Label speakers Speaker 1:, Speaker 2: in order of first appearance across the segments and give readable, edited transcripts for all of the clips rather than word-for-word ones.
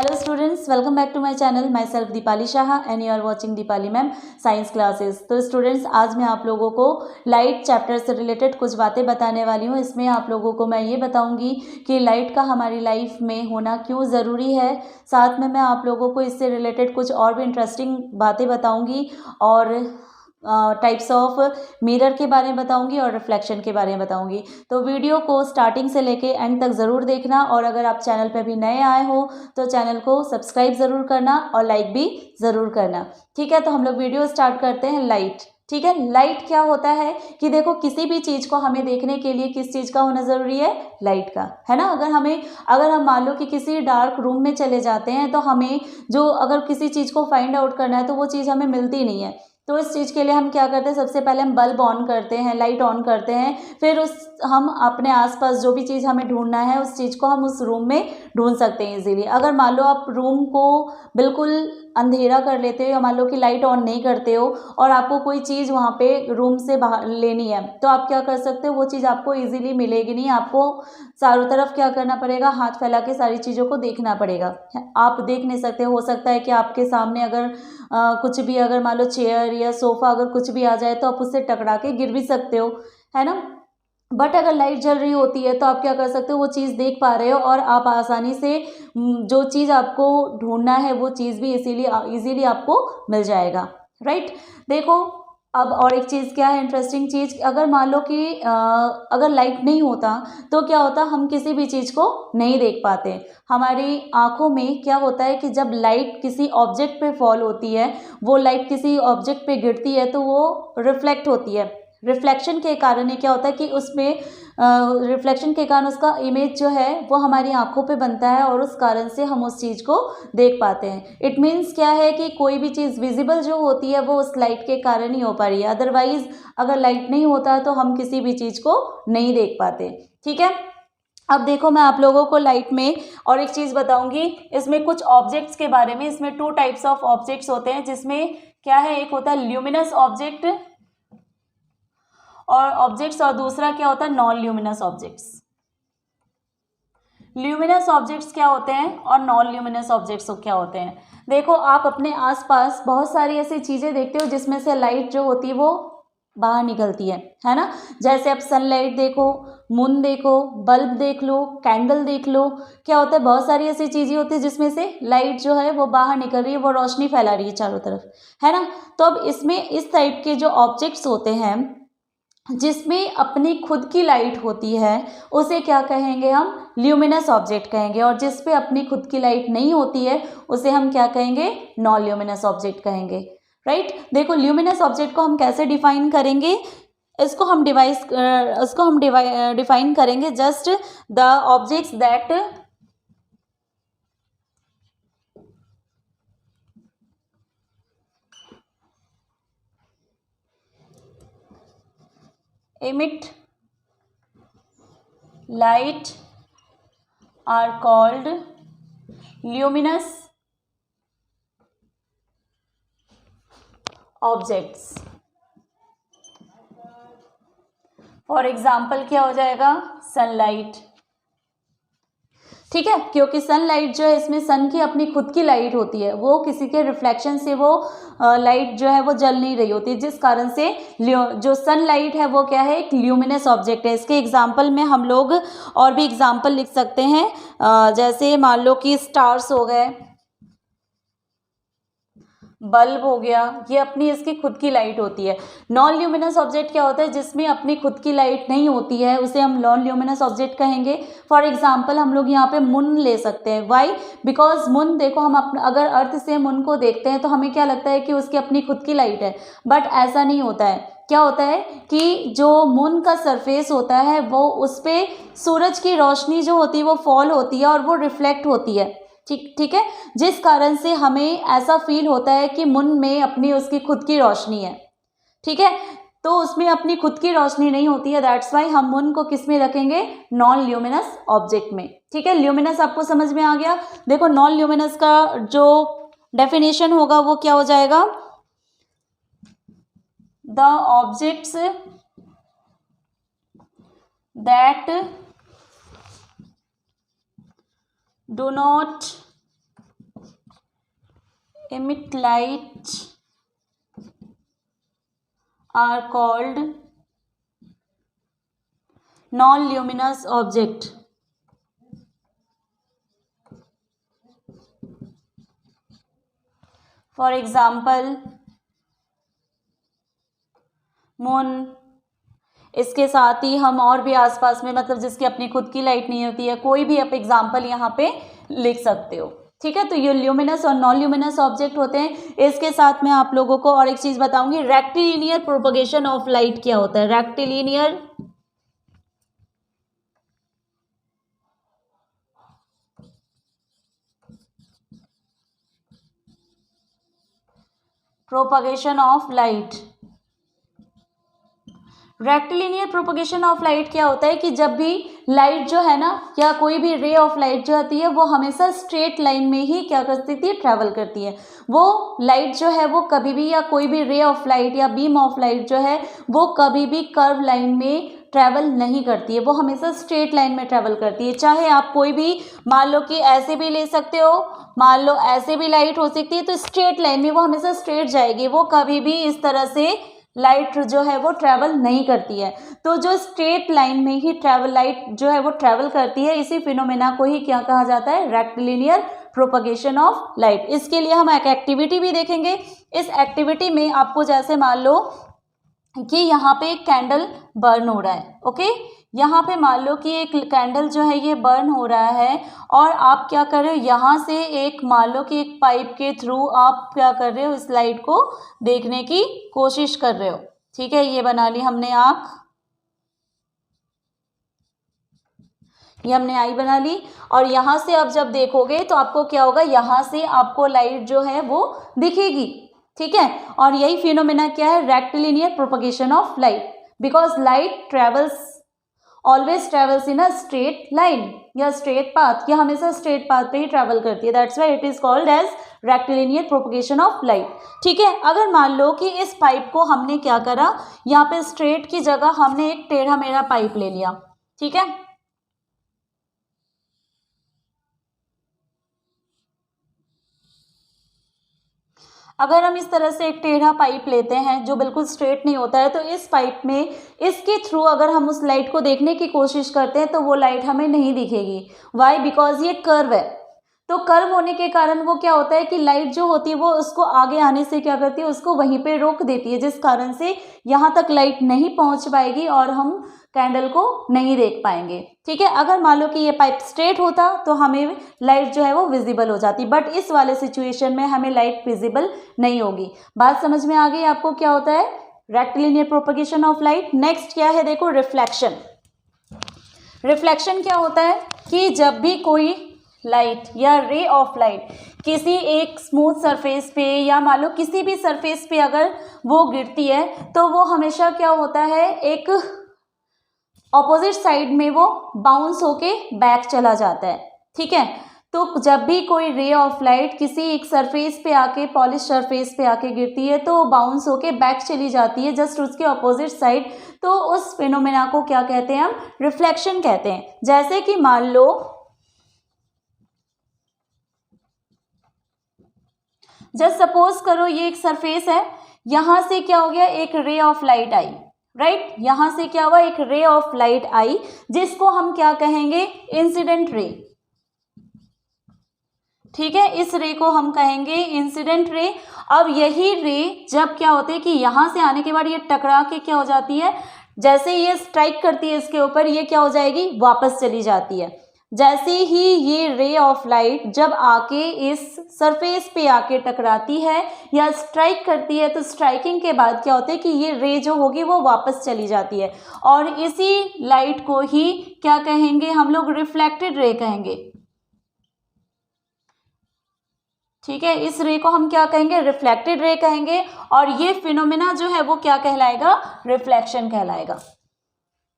Speaker 1: Hello students, welcome back to my channel. Myself Deepali Shah and you are watching Deepali ma'am science classes. तो students, आज मैं आप लोगों को लाइट चैप्टर से रिलेटेड कुछ बातें बताने वाली हूँ। इसमें आप लोगों को मैं ये बताऊंगी कि लाइट का हमारी लाइफ में होना क्यों ज़रूरी है। साथ में मैं आप लोगों को इससे रिलेटेड कुछ और भी इंटरेस्टिंग बातें बताऊँगी और टाइप्स ऑफ मिरर के बारे में बताऊंगी और रिफ्लेक्शन के बारे में बताऊंगी। तो वीडियो को स्टार्टिंग से लेके एंड तक ज़रूर देखना, और अगर आप चैनल पे भी नए आए हो तो चैनल को सब्सक्राइब ज़रूर करना और लाइक भी ज़रूर करना। ठीक है, तो हम लोग वीडियो स्टार्ट करते हैं। लाइट, ठीक है। लाइट क्या होता है कि देखो, किसी भी चीज़ को हमें देखने के लिए किस चीज़ का होना ज़रूरी है? लाइट का, है ना। अगर हम मान लो कि किसी डार्क रूम में चले जाते हैं तो हमें जो अगर किसी चीज़ को फाइंड आउट करना है तो वो चीज़ हमें मिलती नहीं है। तो इस चीज़ के लिए हम क्या करते हैं, सबसे पहले हम बल्ब ऑन करते हैं, लाइट ऑन करते हैं, फिर हम अपने आसपास जो भी चीज़ हमें ढूंढना है उस चीज़ को हम उस रूम में ढूंढ सकते हैं इजीली। अगर मान लो आप रूम को बिल्कुल अंधेरा कर लेते हो या मान लो कि लाइट ऑन नहीं करते हो और आपको कोई चीज़ वहाँ पे रूम से बाहर लेनी है, तो आप क्या कर सकते हो, वो चीज़ आपको इजीली मिलेगी नहीं। आपको चारों तरफ क्या करना पड़ेगा, हाथ फैला के सारी चीज़ों को देखना पड़ेगा। आप देख नहीं सकते, हो सकता है कि आपके सामने अगर कुछ भी, अगर मान लो चेयर या सोफ़ा अगर कुछ भी आ जाए तो आप उससे टकरा के गिर भी सकते हो, है ना। बट अगर लाइट जल रही होती है तो आप क्या कर सकते हो, वो चीज़ देख पा रहे हो और आप आसानी से जो चीज़ आपको ढूंढना है वो चीज़ भी इजीली आपको मिल जाएगा, राइट। देखो, अब और एक चीज़ क्या है, इंटरेस्टिंग चीज़, अगर मान लो कि अगर लाइट नहीं होता तो क्या होता, हम किसी भी चीज़ को नहीं देख पाते। हमारी आंखों में क्या होता है कि जब लाइट किसी ऑब्जेक्ट पे फॉल होती है, वो लाइट किसी ऑब्जेक्ट पे गिरती है तो वो रिफ्लेक्ट होती है। रिफ्लेक्शन के कारण ये क्या होता है कि उसमें रिफ्लेक्शन के कारण उसका इमेज जो है वो हमारी आंखों पे बनता है और उस कारण से हम उस चीज़ को देख पाते हैं। इट मीन्स क्या है कि कोई भी चीज़ विजिबल जो होती है वो उस लाइट के कारण ही हो पा रही है। अदरवाइज अगर लाइट नहीं होता तो हम किसी भी चीज़ को नहीं देख पाते। ठीक है, अब देखो, मैं आप लोगों को लाइट में और एक चीज़ बताऊंगी, इसमें कुछ ऑब्जेक्ट्स के बारे में। इसमें 2 टाइप्स ऑफ ऑब्जेक्ट्स होते हैं, जिसमें क्या है, एक होता है ल्यूमिनस ऑब्जेक्ट और दूसरा क्या होता है, non luminous objects. Luminous objects क्या होते हैं और नॉन ल्यूमिनस ऑब्जेक्ट्स क्या होते हैं। देखो, आप अपने आसपास बहुत सारी ऐसी चीज़ें देखते हो जिसमें से लाइट जो होती है वो बाहर निकलती है ना। जैसे आप सनलाइट देखो, मून देखो, बल्ब देख लो, कैंडल देख लो। क्या होता है, बहुत सारी ऐसी चीज़ें होती है जिसमें से लाइट जो है वो बाहर निकल रही है, वो रोशनी फैला रही है चारों तरफ, है ना। तो अब इसमें इस टाइप के जो ऑब्जेक्ट्स होते हैं जिसमें अपनी खुद की लाइट होती है, उसे क्या कहेंगे, हम ल्यूमिनस ऑब्जेक्ट कहेंगे। और जिस पे अपनी खुद की लाइट नहीं होती है उसे हम क्या कहेंगे, नॉन ल्यूमिनस ऑब्जेक्ट कहेंगे, राइट। देखो, ल्यूमिनस ऑब्जेक्ट को हम कैसे डिफाइन करेंगे, इसको हम डिफाइन करेंगे, just the objects that emit light are called luminous objects। For example क्या हो जाएगा, सनलाइट। ठीक है, क्योंकि सनलाइट जो है, इसमें सन की अपनी खुद की लाइट होती है, वो किसी के रिफ्लेक्शन से वो लाइट जो है वो जल नहीं रही होती, जिस कारण से जो सनलाइट है वो क्या है, एक ल्यूमिनस ऑब्जेक्ट है। इसके एग्जाम्पल में हम लोग और भी एग्जाम्पल लिख सकते हैं, जैसे मान लो कि स्टार्स हो गए, बल्ब हो गया, ये अपनी इसकी खुद की लाइट होती है। नॉन ल्यूमिनस ऑब्जेक्ट क्या होता है, जिसमें अपनी खुद की लाइट नहीं होती है, उसे हम नॉन ल्यूमिनस ऑब्जेक्ट कहेंगे। फॉर एग्जांपल हम लोग यहाँ पे मून ले सकते हैं। व्हाई? बिकॉज मून, देखो, हम अगर अर्थ से मून को देखते हैं तो हमें क्या लगता है कि उसकी अपनी खुद की लाइट है, बट ऐसा नहीं होता है। क्या होता है कि जो मून का सरफेस होता है वो उस पर सूरज की रोशनी जो होती है वो फॉल होती है और वो रिफ्लेक्ट होती है। ठीक है, जिस कारण से हमें ऐसा फील होता है कि मून में अपनी उसकी खुद की रोशनी है। ठीक है, तो उसमें अपनी खुद की रोशनी नहीं होती है, दैट्स वाई हम मून को किस में रखेंगे, नॉन ल्यूमिनस ऑब्जेक्ट में। ठीक है, ल्यूमिनस आपको समझ में आ गया। देखो, नॉन ल्यूमिनस का जो डेफिनेशन होगा वो क्या हो जाएगा, the objects that do not emit light are called non-luminous object. For example, moon. इसके साथ ही हम और भी आसपास में मतलब जिसकी अपनी खुद की लाइट नहीं होती है, कोई भी आप एग्जाम्पल यहाँ पे लिख सकते हो। ठीक है, तो ये ल्यूमिनस और नॉन ल्यूमिनस ऑब्जेक्ट होते हैं। इसके साथ मैं आप लोगों को और एक चीज बताऊंगी, रेक्टिलिनियर प्रोपगेशन ऑफ लाइट क्या होता है। Rectilinear propagation of light. Rectilinear propagation of light क्या होता है कि जब भी लाइट जो है ना या कोई भी रे ऑफ लाइट जो आती है वो हमेशा स्ट्रेट लाइन में ही क्या करती थी, ट्रैवल करती है। वो लाइट जो है वो कभी भी, या कोई भी रे ऑफ लाइट या बीम ऑफ लाइट जो है वो कभी भी कर्व लाइन में ट्रैवल नहीं करती है, वो हमेशा स्ट्रेट लाइन में ट्रैवल करती है। चाहे आप कोई भी मान लो कि ऐसे भी ले सकते हो, मान लो ऐसे भी लाइट हो सकती है, तो स्ट्रेट लाइन में वो हमेशा स्ट्रेट जाएगी, वो कभी भी इस तरह से लाइट जो है वो ट्रैवल नहीं करती है। तो जो स्ट्रेट लाइन में ही ट्रैवल लाइट जो है वो ट्रैवल करती है, इसी फिनोमेना को ही क्या कहा जाता है, रेक्टिलिनियर प्रोपगेशन ऑफ लाइट। इसके लिए हम एक एक्टिविटी भी देखेंगे। इस एक्टिविटी में आपको जैसे मान लो कि यहाँ पे एक कैंडल बर्न हो रहा है, ओके, यहाँ पे मान लो कि एक कैंडल जो है ये बर्न हो रहा है और आप क्या कर रहे हो, यहाँ से एक मान लो कि एक पाइप के थ्रू आप क्या कर रहे हो, इस लाइट को देखने की कोशिश कर रहे हो। ठीक है, ये बना ली हमने आँख, ये हमने आई बना ली, और यहाँ से अब जब देखोगे तो आपको क्या होगा, यहाँ से आपको लाइट जो है वो दिखेगी। ठीक है, और यही फिनोमेना क्या है, rectilinear propagation of light, because light travels always travels in a straight line या स्ट्रेट पाथ, या हमेशा स्ट्रेट पाथ पे ही ट्रेवल करती है। That's why it is called as rectilinear propagation of light. ठीक है, अगर मान लो कि इस पाइप को हमने क्या करा, यहाँ पे स्ट्रेट की जगह हमने एक टेढ़ा मेढ़ा पाइप ले लिया। ठीक है, अगर हम इस तरह से एक टेढ़ा पाइप लेते हैं जो बिल्कुल स्ट्रेट नहीं होता है, तो इस पाइप में इसके थ्रू अगर हम उस लाइट को देखने की कोशिश करते हैं तो वो लाइट हमें नहीं दिखेगी। वाई, बिकॉज ये कर्व है। तो कर्व होने के कारण वो क्या होता है कि लाइट जो होती है वो उसको आगे आने से क्या करती है, उसको वहीं पे रोक देती है, जिस कारण से यहाँ तक लाइट नहीं पहुँच पाएगी और हम कैंडल को नहीं देख पाएंगे। ठीक है, अगर मान लो कि ये पाइप स्ट्रेट होता तो हमें लाइट जो है वो विजिबल हो जाती, बट इस वाले सिचुएशन में हमें लाइट विजिबल नहीं होगी। बात समझ में आ गई आपको क्या होता है rectilinear propagation of light. Next क्या है, देखो रिफ्लेक्शन। रिफ्लेक्शन क्या होता है कि जब भी कोई लाइट या रे ऑफ लाइट किसी एक स्मूथ सरफेस पे या मान लो किसी भी सरफेस पे अगर वो गिरती है तो वो हमेशा क्या होता है, एक ऑपोजिट साइड में वो बाउंस होके बैक चला जाता है। ठीक है, तो जब भी कोई रे ऑफ लाइट किसी एक सरफेस पे आके, पॉलिश सरफेस पे आके गिरती है तो वो बाउंस होके बैक चली जाती है जस्ट उसके ऑपोजिट साइड। तो उस फिनोमेना को क्या कहते हैं, हम रिफ्लेक्शन कहते हैं। जैसे कि मान लो जस्ट सपोज करो ये एक सरफेस है, यहां से क्या हो गया, एक ray of light I, right, यहां से क्या हुआ, एक रे ऑफ लाइट आई जिसको हम क्या कहेंगे, इंसिडेंट रे। ठीक है, इस रे को हम कहेंगे इंसिडेंट रे। अब यही रे जब क्या होते है कि यहां से आने के बाद ये टकरा के क्या हो जाती है, जैसे ये स्ट्राइक करती है इसके ऊपर, ये क्या हो जाएगी, वापस चली जाती है। जैसे ही ये रे ऑफ लाइट जब आके इस सरफेस पे आके टकराती है या स्ट्राइक करती है, तो स्ट्राइकिंग के बाद क्या होता है कि ये रे जो होगी वो वापस चली जाती है, और इसी लाइट को ही क्या कहेंगे, हम लोग रिफ्लेक्टेड रे कहेंगे। ठीक है, इस रे को हम क्या कहेंगे, रिफ्लेक्टेड रे कहेंगे, और ये फिनोमेना जो है वो क्या कहलाएगा, रिफ्लेक्शन कहलाएगा।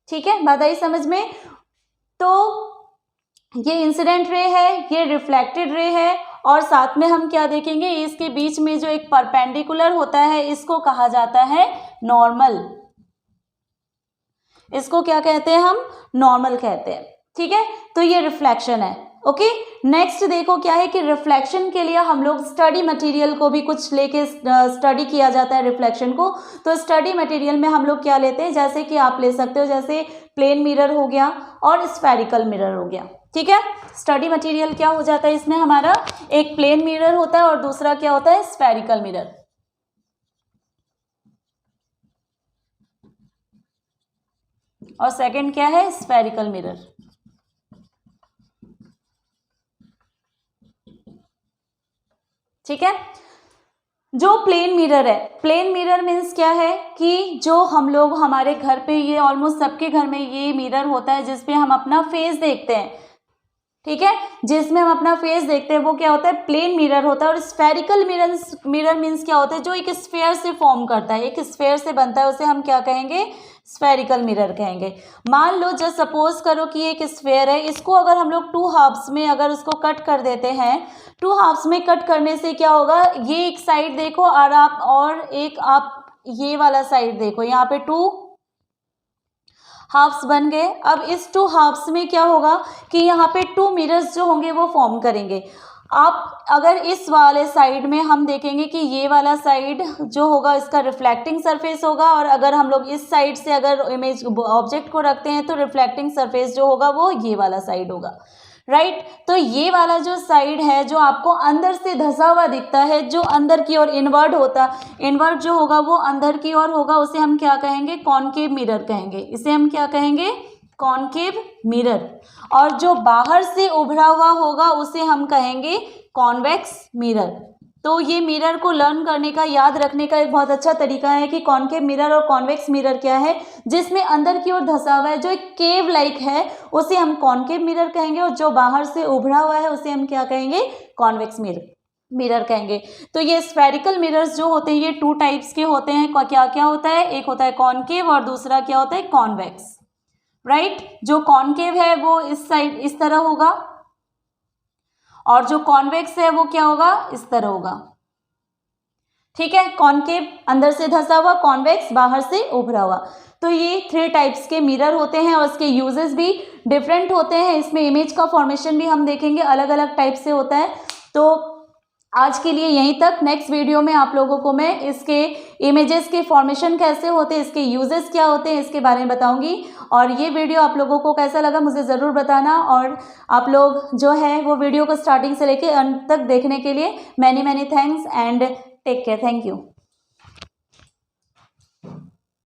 Speaker 1: ठीक है, बात आई समझ में। तो ये इंसिडेंट रे है, ये रिफ्लेक्टेड रे है, और साथ में हम क्या देखेंगे, इसके बीच में जो एक परपेंडिकुलर होता है इसको कहा जाता है नॉर्मल। इसको क्या कहते हैं हम, नॉर्मल कहते हैं। ठीक है, तो ये रिफ्लेक्शन है। ओके, नेक्स्ट देखो क्या है कि रिफ्लेक्शन के लिए हम लोग स्टडी मटेरियल को भी कुछ लेके स्टडी किया जाता है रिफ्लेक्शन को। तो स्टडी मटेरियल में हम लोग क्या लेते हैं, जैसे कि आप ले सकते हो जैसे प्लेन मिरर हो गया और स्फेरिकल मिरर हो गया। ठीक है, स्टडी मटेरियल क्या हो जाता है इसमें हमारा, एक प्लेन मिरर होता है और दूसरा क्या होता है, स्फेरिकल मिरर। और सेकंड क्या है, स्फेरिकल मिरर। ठीक है, जो प्लेन मिरर है, प्लेन मिरर मीन्स क्या है कि जो हम लोग हमारे घर पे, ये ऑलमोस्ट सबके घर में ये मिरर होता है जिसपे हम अपना फेस देखते हैं। ठीक है, जिसमें हम अपना फेस देखते हैं वो क्या होता है, प्लेन मिरर होता है। और स्फेरिकल मिरर मीन्स क्या होता है, जो एक स्फेयर से फॉर्म करता है, एक स्फेयर से बनता है, उसे हम क्या कहेंगे, स्फेरिकल मिरर कहेंगे। मान लो जस्ट सपोज करो कि एक स्फेयर है, इसको अगर हम लोग 2 हाफ्स में अगर उसको कट कर देते हैं, 2 हाफ्स में कट करने से क्या होगा, ये एक साइड देखो और एक आप ये वाला साइड देखो, यहाँ पे 2 हाफ्स बन गए। अब इस 2 हाफ्स में क्या होगा कि यहाँ पे 2 मिरर्स जो होंगे वो फॉर्म करेंगे। आप अगर इस वाले साइड में हम देखेंगे कि ये वाला साइड जो होगा इसका रिफ्लेक्टिंग सरफेस होगा, और अगर हम लोग इस साइड से अगर इमेज ऑब्जेक्ट को रखते हैं तो रिफ्लेक्टिंग सरफेस जो होगा वो ये वाला साइड होगा। राइट, तो ये वाला जो साइड है जो आपको अंदर से धंसा हुआ दिखता है, जो अंदर की ओर इनवर्ड जो होगा वो अंदर की ओर होगा, उसे हम क्या कहेंगे, कॉनकेव मिरर कहेंगे। इसे हम क्या कहेंगे, कॉनकेव मिरर। और जो बाहर से उभरा हुआ होगा उसे हम कहेंगे कॉन्वेक्स मिरर। तो ये मिरर को लर्न करने का, याद रखने का एक बहुत अच्छा तरीका है कि कॉनकेव मिरर और कॉन्वेक्स मिरर क्या है, जिसमें अंदर की ओर धंसा हुआ है, जो एक केव लाइक है, उसे हम कॉनकेव मिरर कहेंगे, और जो बाहर से उभरा हुआ है उसे हम क्या कहेंगे, कॉन्वेक्स मिरर कहेंगे। तो ये स्फेरिकल मिरर्स जो होते हैं ये 2 टाइप्स के होते हैं। क्या क्या होता है, एक होता है कॉनकेव और दूसरा क्या होता है, कॉन्वेक्स। राइट, जो कॉनकेव है वो इस साइड इस तरह होगा, और जो कॉन्वेक्स है वो क्या होगा, इस तरह होगा। ठीक है, कॉनकेव अंदर से धंसा हुआ, कॉन्वेक्स बाहर से उभरा हुआ। तो ये 3 टाइप्स के मिरर होते हैं और इसके यूजेस भी डिफरेंट होते हैं। इसमें इमेज का फॉर्मेशन भी हम देखेंगे, अलग अलग टाइप से होता है। तो आज के लिए यहीं तक। नेक्स्ट वीडियो में आप लोगों को मैं इसके इमेजेस के फॉर्मेशन कैसे होते हैं, इसके यूजेस क्या होते हैं, इसके बारे में बताऊंगी। और ये वीडियो आप लोगों को कैसा लगा मुझे ज़रूर बताना, और आप लोग जो है वो वीडियो को स्टार्टिंग से लेकर अंत तक देखने के लिए many thanks and take care. Thank you.